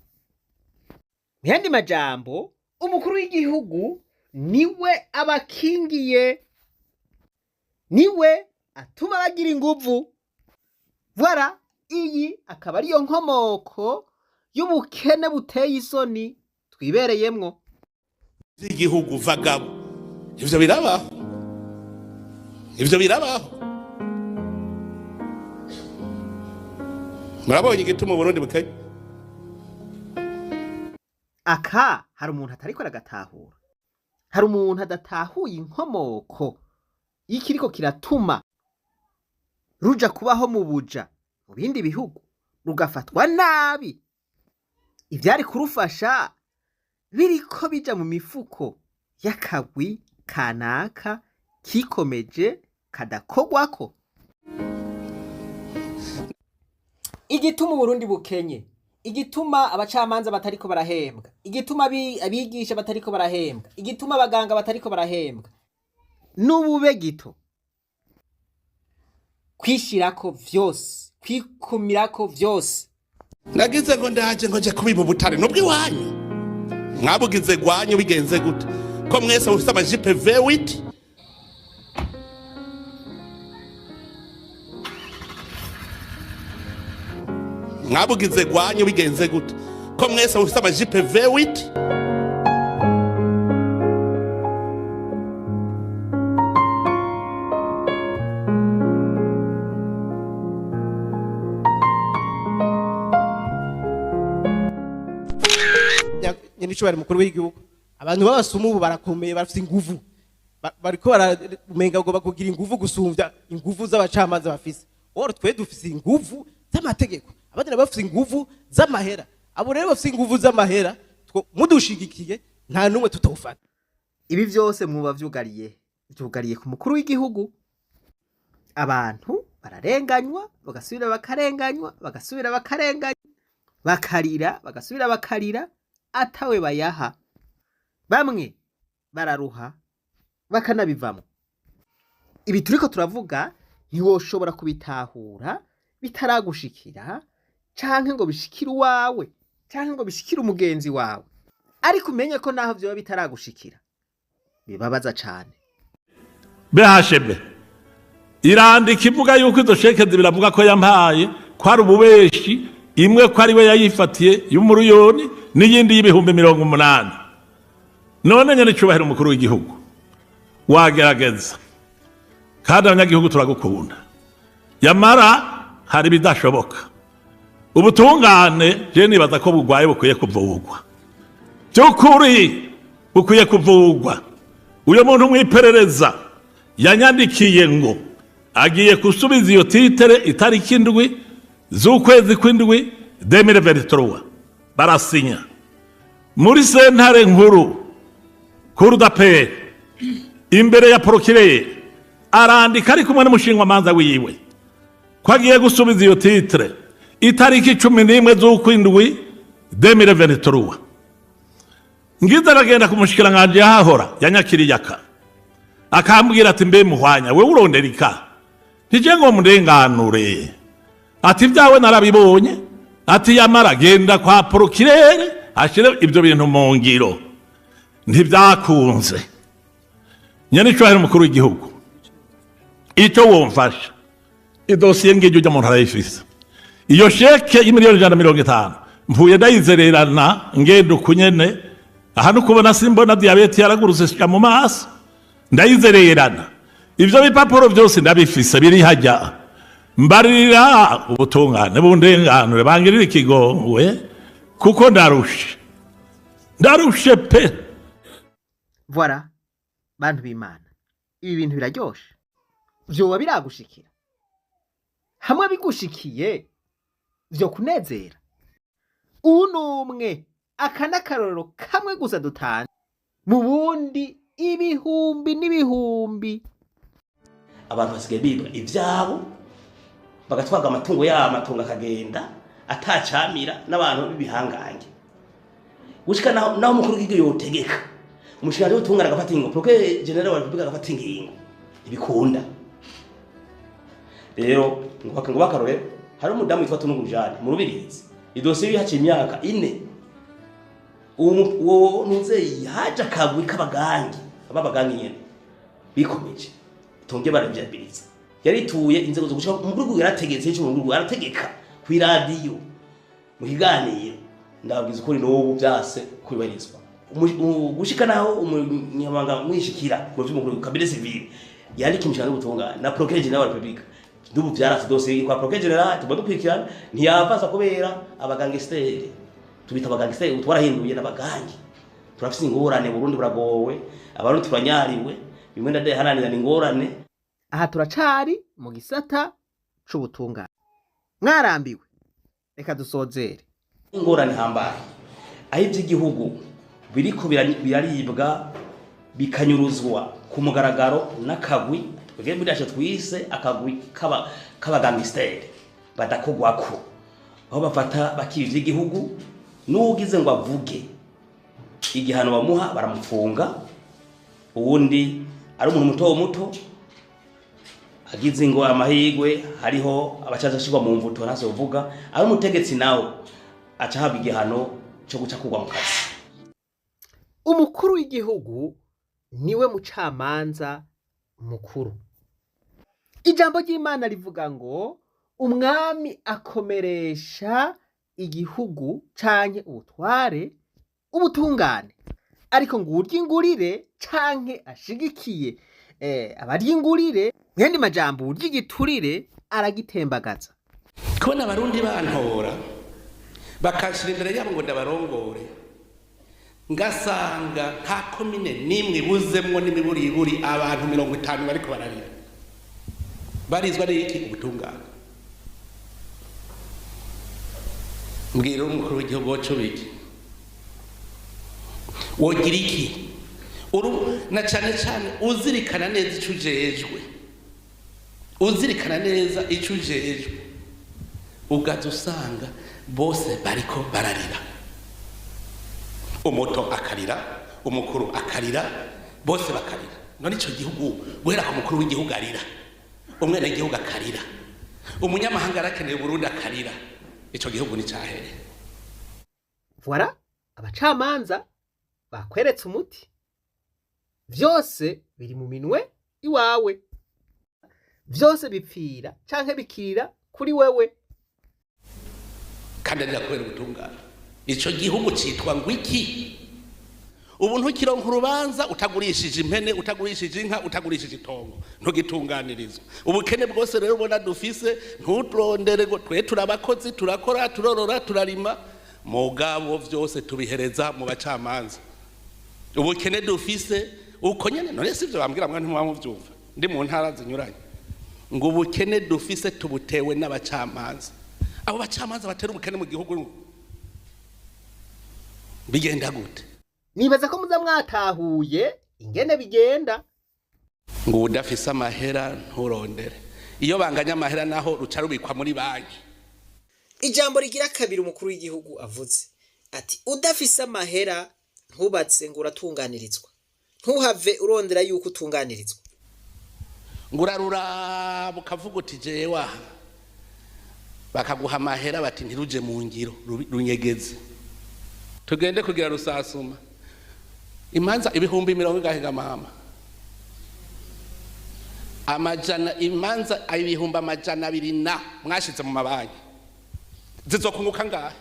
Muyandi majambo umukuru w'igihugu niwe abakingiye, niwe atuma bagira inguvu. Voilà, iyi akaba ariyo nkomoko y'ubukene buteye isoni twibereyemwo.
Igihugu vagabo, ivyo birabaho, ivyo birabaho. Murabonye igituma Burundi bukaye?
Aka hari umuntu atariko aragatahura, hari umuntu adatahuye inkomoko y'ikiriko kiratuma ruja kubaho mu buja mu bindi bihugu rugafatwa nabi. Ivyari kurufasha biriko bija mu mifuko y'akagwi kanaka kikomeje kadakogwako. Igituma Burundi bukenye, igituma abacamanza batariko barahembwa, igituma abigisha batariko barahembwa, igituma abaganga batariko barahembwa, n'ubube gito kwishirako vyose, kwikumirako vyose.
Nagize ngo ndaje ngo je kubiba ubutare nubwo iwanyu mwabugize gwanyu bigenze gute ko mwese mufite amajipe V8 mwabugize gwanyu bigenze gute ko mwese mufite amajipe V8.
Nico bari mukuru w'igihugu abantu babasuma ubu barakomeye barafite inguvu bariko baramenga ngo bakugira inguvu gusumvya inguvu z'abacamanza bafise. Oro twe dufise inguvu z'amategeko, abandi bafise inguvu z'amahera. Abo rero bafise inguvu z'amahera mudushigikiye nta numwe tutofata.
Ibi vyose muba vyugariye ku mukuru w'igihugu. Abantu bararenganywa bagasubira bakarenganywa bagasubira bakarenganywa, bakarira bagasubira bakarira atawe bayaha. Bamwe bararuha bakanabivamo. Ibi turiko turavuga ntiwoshobora kubitahura bitaragushikira canke ngo bishikire uwawe canke ngo bishikire umugenzi wawe, ariko umenye ko naho vyoba bitaragushikira bibabaza cane.
BHB irandika ivuga yuko izo sheke biravuga ko yampaye kwari ububeshi, imwe ko ari we yayifatiye y'umuruyoni n'iyindi y'ibihumbi 80. None nyene cyubahira umukuru w'igihugu wagerageza kandi abanyagihugu turagukunda, yamara hari bidashoboka. Ubutungane je nibaza ko bugwaye bukwiye kuvugwa by'ukuri, bukwiye kuvugwa. Uyo muntu mwiperereza yanyandikiye ngo agiye kusubiza iyo titere itariki 7 z'ukwezi kw'indwi 2023 barasinya muri sentare nkuru Cour d'appel imbere ya procureur, arandika ari kumwe n'umushinga manza wiwe ko agiye gusubiza iyo titre itariki 11 z'ukwindwi 2023. Ngize aragenda kumushikiranganje yahahora yanyakiriye akambwira ati mbe muhwanya we uronderika ntije ngo murenganure, ati byawe narabibonye, ati yamara genda kwa procureur ashire ibyo bintu mu ngiro. Ntibyakunze. Nyene cyo hari umukuru w'igihugu icyo womfasha idosiye ngeje ujya mu ntara y'ifisa iyo sheke y'imiliyoni 150 mvuye ndayizererana ngendo kunyene ahantu kubona simbona diabete yaraguruse mu maso ndayizererana. Ivyo bipapuro byose ndabifisa biri hajya mbarira ubutungane bundenganure bangirira ikigongwe kuko ndarushe pe.
Voilà bantu b'Imana, ibi bintu biraryoshe, vyoba biragushikira, hamwe bigushikiye vyo kunezera. Ubu numwe aka n'akarorero kamwe gusa dutanga, mu bundi ibihumbi n'ibihumbi.
Abantu basigaye biba ivyabo bagatwaga amatungo y'amatungo akagenda atacamira n'abantu b'ibihangange. Gushika naho mukuru w'igihugu yotegeka umushikanje w'utungana agafata ingingo, proke general wa republika agafata ingingo, ibikunda. Rero ngo bakarore hari umudamu witwa Tunungu Jane mu Rubirizi, idosiye yaciye imyaka 4. Uwo nuze yaje akagwi k'abagangi, ababagangi nyene bikomeje tunge baravyabiriza, yarituye inzego zo gushaka umukuru yarategetse cyo umukuru arategeka ku radio mu kiganiro, ndabwiza ukuri n'ubu byase kwibarizwa gushika naho umunyamanga mwishikira mu by'umukuru kabine civile yari kimishana gutungana na procureur general wa republika. Ndubu byarase dosiye kwa procureur general tubadukwikirana ntiyavaza kubera abagangesteri, tubita abagangesteri twarahinduye n'abagangi, turafise ingorane Burundi buragowe, abantu turanyariwe, bimwe ndade hananira n'ingorane.
Aha turacari mu gisata c'ubutungane, mwarambiwe reka dusozere
ingorane hambaye aho iby'igihugu biriko biraribwa bikanyuruzwa ku mugaragaro n'akagwi twebwe bidashe twise akagwi k'abagangisteri badakogwako, aho bafata bakivye igihugu n'ugize ngo avuge igihano bamuha baramufunga, uwundi ari umuntu muto agize ngo amahigwe hariho abacaza shirwa mu mvuto ntase uvuga, ari umutegetsi nawo aca haba igihano cyo guca kugwa mu kazi.
Umukuru w'igihugu niwe mucamanza mukuru. Ijambo ry'Imana rivuga ngo umwami akomeresha igihugu canke ubutware ubutungane, ariko ngo uryingurire canke ashigikiye abaryingurire, mwene majambo uryigiturire aragitembagaza.
Kubona abarundi bantora bakashira imbere yabo ngo ndabarongore, ngasanga nta komine nimwe buzemwo n'imiburiburi abantu 50 bariko bararira, barizwa n'iki ubutungane. Mbwira umukuru w'igihugu wacu biki wogira iki na cyane cyane uzirikana neza icyo ujejwe, uzirikana neza icyo ujejwe, ugaza usanga bose bariko bararira, umuto akarira, umukuru akarira, bose bakarira. None icyo gihugu guhera ku mukuru w'igihugu arira, umwene w'igihugu akarira, umunyamahanga arakeneye Burundi akarira, icyo gihugu ni cyahere.
Voilà, abacamanza bakweretse umuti, vyose biri mu minwe iwawe, vyose bipfira canke bikirira kuri wewe,
kandi kubera ubutungane. Ico gihugu citwa ngwiki? Ubu ntukironka urubanza utagurishije impene, utagurishije inka, utagurishije itongo, ntugitunganirizwa. Ubukene bwose rero ubona dufise ntutrondere ngo twe turabakozi, turakora, turorora, turarima, mugabo vyose tubihereza mu bacamanza. Ubukene dufise uko nyene, none sivyo bambwira mwana ntimwamuvyumva ndi mu ntara zinyuranye, ngo ubukene dufise tubutewe n'abacamanza. Abo bacamanza batera ubukene mu gihugu bigenda gute?
Nibaza ko muza mwatahuye ingene bigenda.
Ngo udafise amahera nturondere, iyo banganya amahera naho ruca rubikwa muri banki.
Ijambo rigira kabiri umukuru w'igihugu avuze ati udafise amahera ntubatse ngo uratunganirizwa, ntuhave urondera yuko utunganirizwa.
Ngo urarura bukavuga uti jewe aha, bakaguha amahera bati ntiruje mu ngiro runyegeze, tugende kugira rusasuma imanza ibihumbi 100 gahiga mama, amajana imanza ibihumbi 200 na mwashize mu mabanki zizokunguka ngahe?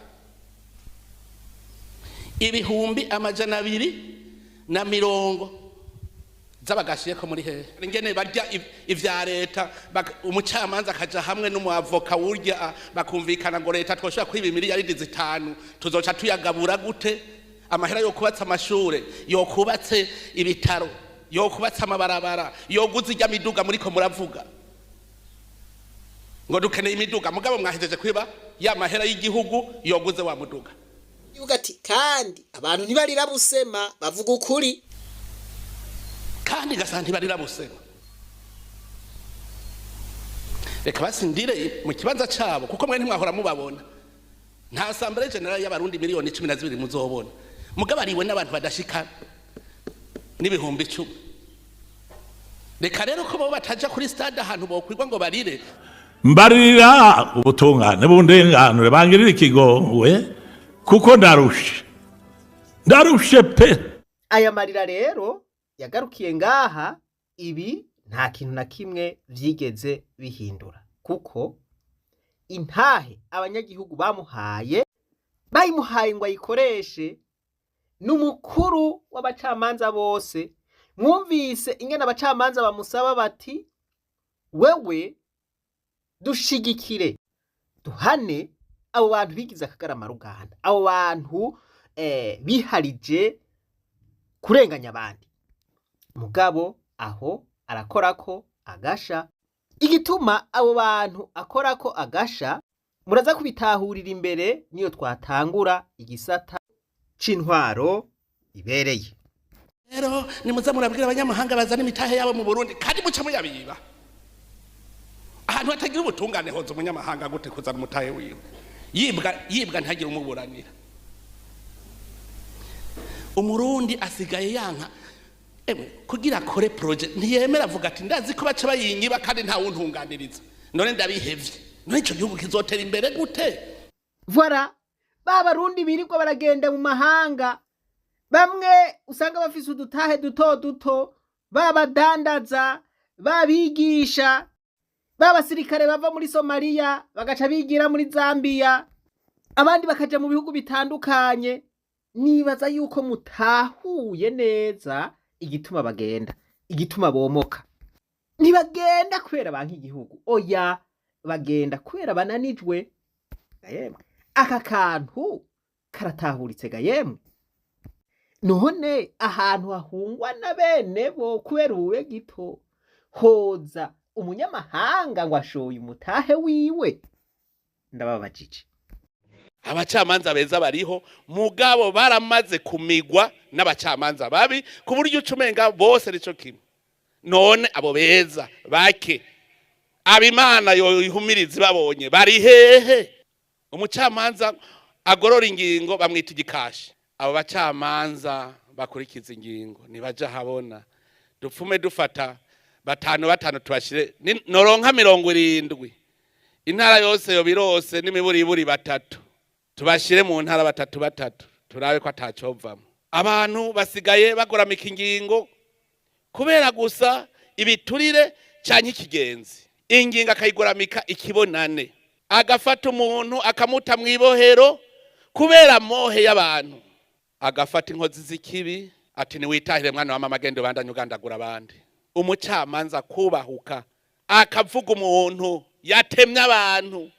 Ibihumbi 250 z'abagashiye ko muri hehe ingene barya ivya leta umucamanza akaja hamwe n'umuavoka wurya bakumvikana ngo leta twoshobora kwiba miliyaridi 5 tuzoca tuyagabura gute amahera yo kubatsa amashure yo kubatse ibitaro yo kubatsa amabarabara yo guza ijya miduga muri ko muravuga ngo dukeneye imiduga mugabo mwahejeje kwiba ya mahera y'igihugu yoguze wa muduga
yuga ati kandi abantu ntibarira busema bavuga ukuri
kandi gasanti barira busema reka basindire mu kibanza cabo kuko mwe ntimwahora mubabona nta assemblée générale y'abarundi miliyoni 12 muzobona mugabo ariwe n'abantu badashika n'ibihumbi 10 reka rero ko bo bataja kuri stade ahantu bokwirwa ngo barire
mbarira ubutungane bundenganure bangirira ikigongwe kuko ndarushe pe.
Aya marira rero yagarukiye ngaha, ibi nta kintu na kimwe vyigeze bihindura, kuko intahe abanyagihugu bayimuhaye ngo ayikoreshe n'umukuru w'abacamanza bose. Mwumvise ingene abacamanza bamusaba bati wewe dushigikire duhane abo bantu bigize akagarama ruganda, abo bantu biharije kurenganya abandi. Mugabo aho arakorako agasha. Igituma abo bantu akorako agasha muraza kubitahurira imbere niyo twatangura igisata c'intwaro ibereye.
Rero nimuza murabwira abanyamahanga bazana imitahe yabo mu Burundi kandi muca muyabiba. Ahantu hatagira ubutungane hoza umunyamahanga gute kuzana umutahe wiwe. Yibwa ntagira umuburanira. Umurundi asigaye yanka kugira akore project ntiyemera avuga ati ndazi ko baca bayinyiba kandi nta wuntunganiriza. None ndabihevye. None ico gihugu kizotera imbere gute?
Voilà, Barundi birirwa baragenda mu mahanga. Bamwe usanga bafise udutahe duto duto, babadandaza, babigisha, babasirikare bava muri Somalia bagaca bigira muri Zambia, abandi bakaja mu bihugu bitandukanye. Nibaza yuko mutahuye neza igituma bagenda, igituma bomoka. Ntibagenda kubera banki igihugu, oya bagenda kubera bananijwe. Gayemwe aka kantu karatahuritse gayemwe. None ahantu hahungwa na bene bo kubera uwe gito, hoza umunyamahanga ngo ashoye umutahe wiwe. Ndababajije.
Abacamanza beza bariho, mugabo baramaze kumigwa n'abacamanza babi ku buryo ucumenga bose rico kimwe. None abo beza bake abimana yo ihumirizi babonye bari hehe? Umucamanza agorora ingingo bamwita igikashi. Abo bacamanza bakurikiza ingingo nibaja habona dupfume dufata batanu tubashire noronka 70 intara yose yo birose n'imiburiburi 3 tubashire mu ntara 3 turabe ko atacovamo. Abantu basigaye bagoramika ingingo kubera gusa ibiturire canke ikigenzi. Ingingo akayigoramika ikibonane, agafata umuntu akamuta mwibohero kubera mohe y'abantu, agafata inkozi z'ikibi ati ni witahire mwana wa mama gendo bandanye ugandagura abandi. Umucamanza kubahuka akavuga umuntu yatemye abantu,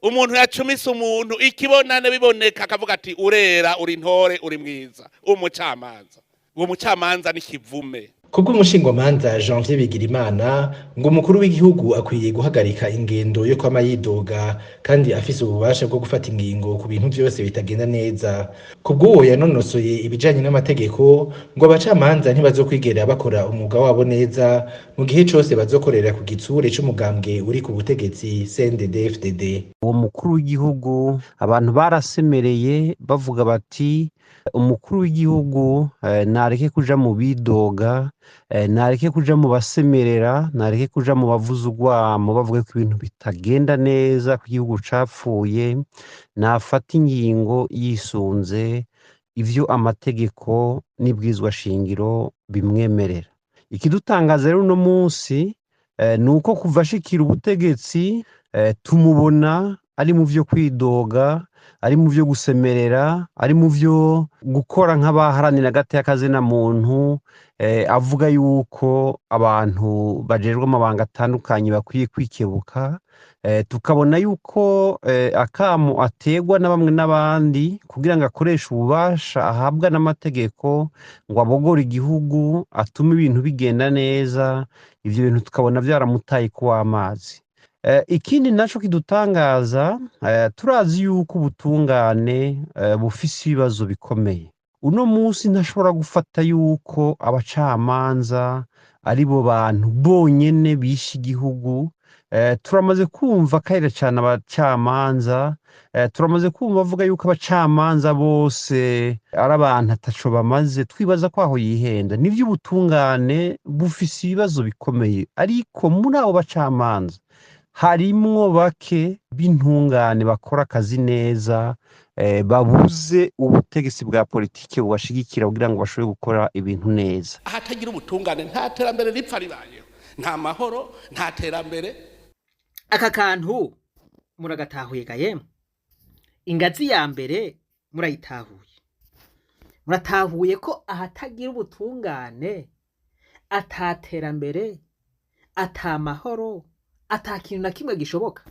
umuntu yacumise umuntu ikibonane biboneka akavuga ati urera uri ntore uri mwiza. Umucamanza uwo mucamanza ni kivume.
Kubwo umushingwamanza Janvier Bigirimana ngo umukuru w'igihugu akwiye guhagarika ingendo yo kwama yidoga kandi afise ububasha bwo gufata ingingo ku bintu byose bitagenda neza. Kubwo uwo yanonosoye ibijanye n'amategeko ngo abacamanza ntibazokwigera bakora umwuga wabo neza mu gihe cyose bazokorera ku gitsure c'umugambwe uri ku butegetsi CNDD-FDD.
Uwo mukuru w'igihugu abantu barasemereye bavuga bati umukuru w'igihugu nareke kuja mu bidoga, nareke kuja mu basemerera, nareke kuja mu bavuza urwamo bavuga ko ibintu bitagenda neza ku gihugu capfuye, nafata ingingo yisunze ivyo amategeko n'ibwirizwa shingiro bimwemerera. Ikidutangaza rero uno munsi nuko kuva ashikira ubutegetsi tumubona ari mu vyo kwidoga, ari mu vyo gusemerera, ari mu vyo gukora nk'abaharanira agateka kazina muntu, avuga yuko abantu bajejwe amabanga atandukanye bakwiye kwikebuka, tukabona yuko akamo ategwa na bamwe n'abandi kugira ngo akoreshe ububasha ahabwa n'amategeko ngo abogore igihugu atume ibintu bigenda neza, ivyo bintu tukabona vyaramutaye kuw'amazi. Ikindi naco kidutangaza, turazi yuko ubutungane bufise ibibazo bikomeye. Uno munsi ntashobora gufata yuko abacamanza ari bo bantu bonyene bishe igihugu. Turamaze kumva kahera cane abacamanza, turamaze kumva bavuga yuko abacamanza bose ari abantu ataco bamaze, twibaza ko aho yihenda. Nivyo ubutungane bufise ibibazo bikomeye, ariko muri abo bacamanza harimwo bake b'intungane bakora akazi neza, babuze ubutegetsi bwa politike bubashigikira kugira ngo bashobore gukora ibintu neza.
Ahatagira ubutungane nta terambere ripfa ribayeho, nta mahoro, nta terambere.
Aka kantu muragatahuye gaye, ingazi ya mbere murayitahuye, muratahuye ko ahatagira ubutungane ata terambere, ata mahoro, ata kintu na kimwe gishoboka.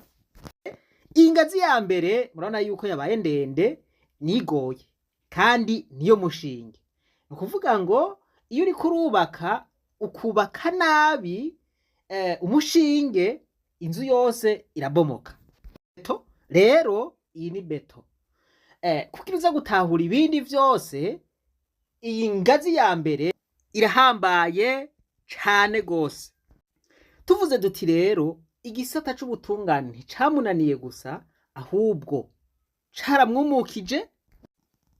Ingazi ya mbere murabona yuko yabaye ndende, nigoye kandi niyo mushinge. Nukuvuga ngo iyo uri kurubaka ukubaka nabi, umushinge inzu yose irabomoka. Beto rero iyi ni beto. Kugira uza gutahura ibindi vyose, iyi ngazi ya mbere irahambaye cane gose. Tuvuze duti rero igisata c'ubutungane nticamunaniye gusa, ahubwo caramwumukije.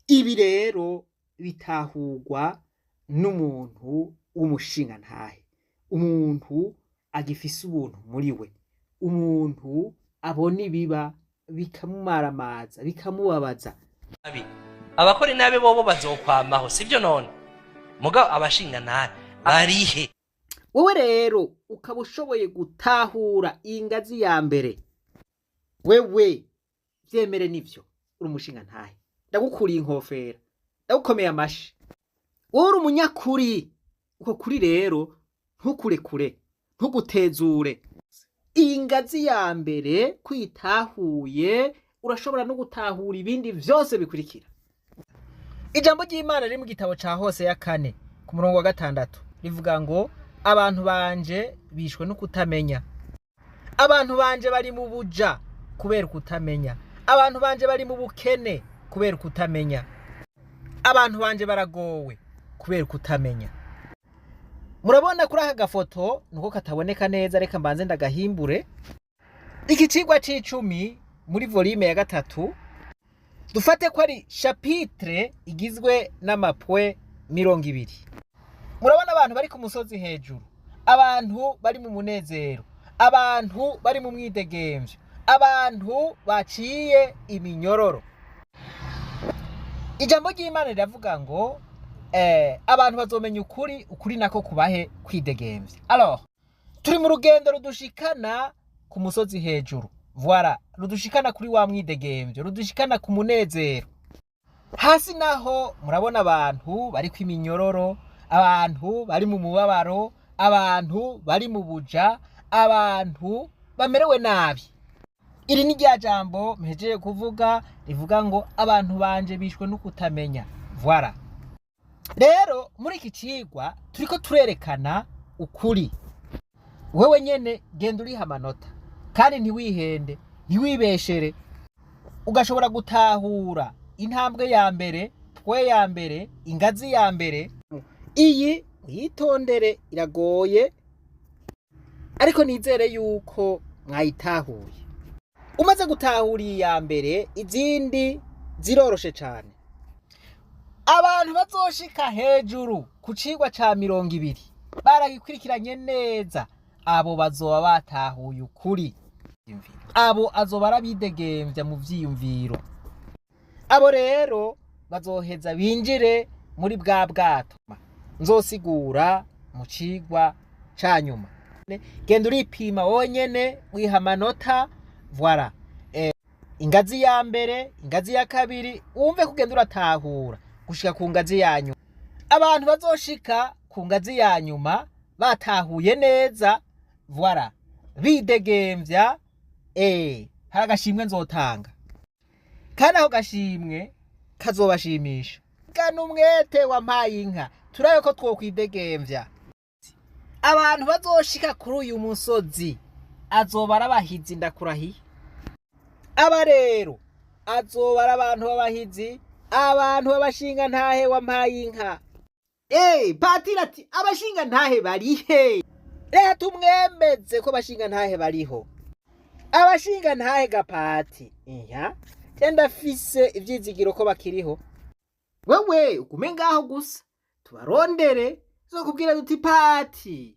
Ibi rero bitahurwa n'umuntu w'umushinga ntahe, umuntu agifise ubuntu muri we, umuntu abona ibiba bikamumaramaza, bikamubabaza.
Abakora inabi bobo bazokwamaho, sivyo none? Mugabo abashinga nabi barihe?
Wewe rero ukaba ushoboye gutahura ingazi ya mbere, wewe vyemere nivyo uri umushinga ntahe, ndagukuriye inkofera, ndagukomeye amashi. Wowe uri umunyakuri, uko kuri rero ntukurekure, ntugutezure. Iyi ngazi ya mbere kwitahuye, urashobora no gutahura ibindi vyose bikurikira. Ijambo ry'Imana riri mu gitabo ca Hoseya 4 ku murongo wa 6 rivuga ngo abantu banje bishwe no kutamenya, abantu banje bari mu buja kubera kutamenya, abantu banje bari mu bukene kubera kutamenya, abantu banje baragowe kubera kutamenya. Murabona kuri aka gafoto nuko kataboneka neza, reka mbanze ndagahimbure. Iki cigwa c'10 muri volume ya 3, dufate ko ari chapitre igizwe n'amapwe 20. Murabona abantu bari ku musozi hejuru, abantu bari mu munezero, abantu bari mu mwidegemvyo, abantu baciye iminyororo. Ijambo ry'Imana riravuga ngo abantu bazomenya ukuri, ukuri nako kubahe kwidegemvya. Alors turi mu rugendo rudushikana ku musozi hejuru, voilà, rudushikana kuri wa mwidegemvyo, rudushikana ku munezero. Hasi naho murabona abantu bari kwiminyororo, abantu bari mu mubabaro, abantu bari mu buja, abantu bamerewe nabi. Iri ni rya jambo mpejeje kuvuga rivuga ngo abantu banje bishwe no kutamenya. Voilà. Rero muri iki cigwa turiko turerekana ukuri. Wewe nyene genda uriha amanota kandi ntiwihende, ntiwibeshere, ugashobora gutahura intambwe ya mbere, pwe ya mbere, ingazi ya mbere. Iyi uyitondere, iragoye ariko nizere yuko mwayitahuye. Umaze gutahura iyi ya mbere, izindi ziroroshe cyane. Abantu bazoshika hejuru ku cigwa ca 20 baragikurikiranye neza, abo bazoba batahuye ukuri, abo azoba arabidegemvya mu vyiyumviro. Abo rero bazoheza binjire muri bwa bwato nzosigura mu cigwa ca nyuma. Genda uripima wonyene wiha amanota. Voilà. ingazi ya mbere, ingazi ya kabiri, wumve kugenda uratahura gushika ku ngazi ya nyuma. Abantu bazoshika ku ngazi ya nyuma batahuye neza, voilà, bidegemvya, hari agashimwe nzotanga, kandi ako gashimwe kazobashimisha. Gana umwete wampaye inka, turabe ko twokwidegemvya. Abantu bazoshika kuri uyu musozi azoba ari abahizi, ndakurahiye. Aba rero azoba ari abantu b'abahizi, abantu b'abashinga ntahe wampaye inka. Patiri ati abashinga ntahe barihe? Reka tumwemeze ko abashinga ntahe bariho. Abashinga ntahe Gapati, ndafise ivyizigiro ko bakiriho. Wewe ugume ngaho gusa tubarondere, zokubwira duti Pati,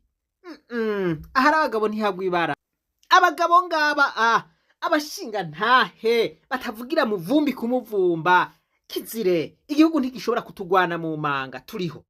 ahari abagabo ntihagwa ibara. Abagabo ngaba abashinga ntahe batavugira mu vumbi kumuvumba, kizire igihugu ntigishobora kutugwana mu manga turiho.